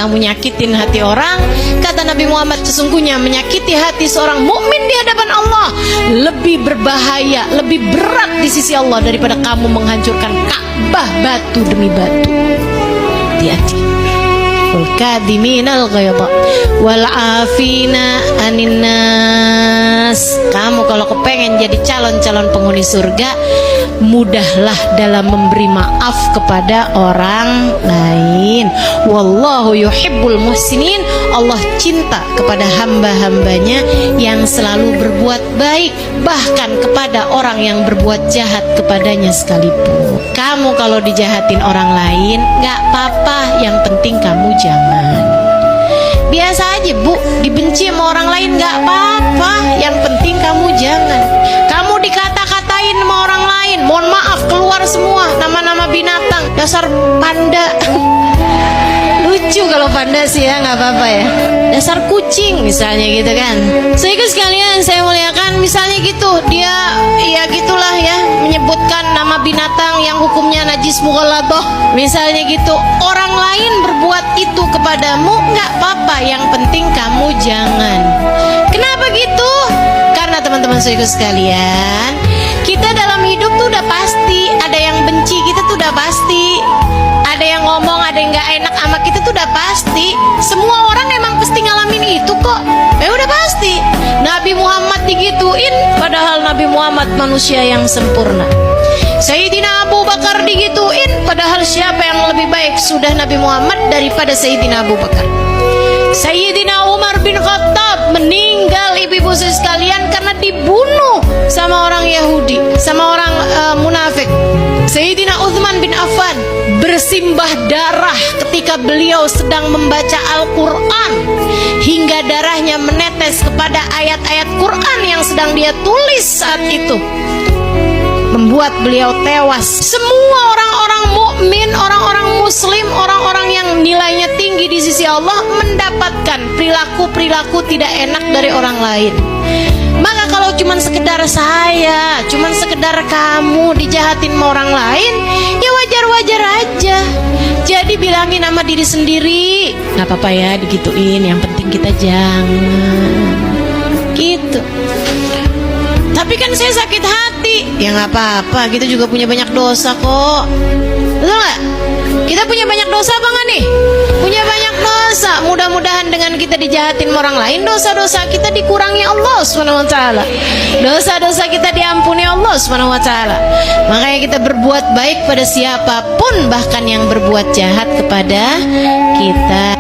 kamu nyakitin hati orang. Kata Nabi Muhammad, sesungguhnya menyakiti hati seorang mukmin di hadapan Allah lebih berbahaya, lebih berat di sisi Allah daripada kamu menghancurkan Ka'bah batu demi batu. Hati-hati. Wal kadhiminal ghaidha wal afina anin nas. Kamu kalau kepengen jadi calon-calon penghuni surga, mudahlah dalam memberi maaf kepada orang lain. Wallahu yuhibbul muhsinin. Allah cinta kepada hamba-hambanya yang selalu berbuat baik, bahkan kepada orang yang berbuat jahat kepadanya sekalipun. Kamu kalau dijahatin orang lain gak apa-apa, yang penting kamu jangan. Biasa aja bu, dibenci sama orang lain gak apa-apa, yang penting kamu jangan. Kamu dikata-katain sama orang lain, mohon maaf keluar semua nama-nama binatang, dasar panda. Lucu kalau panda sih ya, nggak apa-apa ya. Dasar kucing misalnya gitu kan. Sehingga sekalian saya muliakan, misalnya gitu dia ya gitulah ya, menyebutkan nama binatang yang hukumnya najis mughalladhah misalnya gitu. Orang lain berbuat itu kepadamu nggak apa-apa, yang penting kamu jangan. Kenapa gitu? Karena teman-teman saudara sekalian, kita dalam hidup tuh udah pasti ada yang benci kita tuh udah pasti. Ada yang ngomong, ada yang gak enak sama kita tuh udah pasti. Semua orang emang pasti ngalamin itu kok. Udah pasti. Nabi Muhammad digituin, padahal Nabi Muhammad manusia yang sempurna. Sayyidina Abu Bakar digituin, padahal siapa yang lebih baik sudah Nabi Muhammad daripada Sayyidina Abu Bakar. Sayyidina Umar bin Khattab meninggal, ibu-ibu sekalian, karena dibunuh sama orang Yahudi, sama orang munafik. Sayyidina Utsman bin Affan bersimbah darah ketika beliau sedang membaca Al-Quran, hingga darahnya menetes kepada ayat-ayat Quran yang sedang dia tulis saat itu, membuat beliau tewas. Semua orang-orang mukmin, orang-orang muslim, orang-orang yang nilainya tinggi di sisi Allah mendapatkan perilaku-perilaku tidak enak dari orang lain. Maka kalau cuman sekedar saya, cuman sekedar kamu dijahatin sama orang lain, ya wajar-wajar aja. Jadi bilangin sama diri sendiri, gak apa-apa ya digituin, yang penting kita jangan gitu. Tapi kan saya sakit hati, ya gak apa-apa, kita juga punya banyak dosa kok. Betul gak? Kita punya banyak dosa apa gak nih? Punya banyak dosa. Mudah-mudahan dengan kita dijahatin orang lain, dosa-dosa kita dikurangi Allah SWT. Dosa-dosa kita diampuni Allah SWT. Makanya kita berbuat baik pada siapapun, bahkan yang berbuat jahat kepada kita.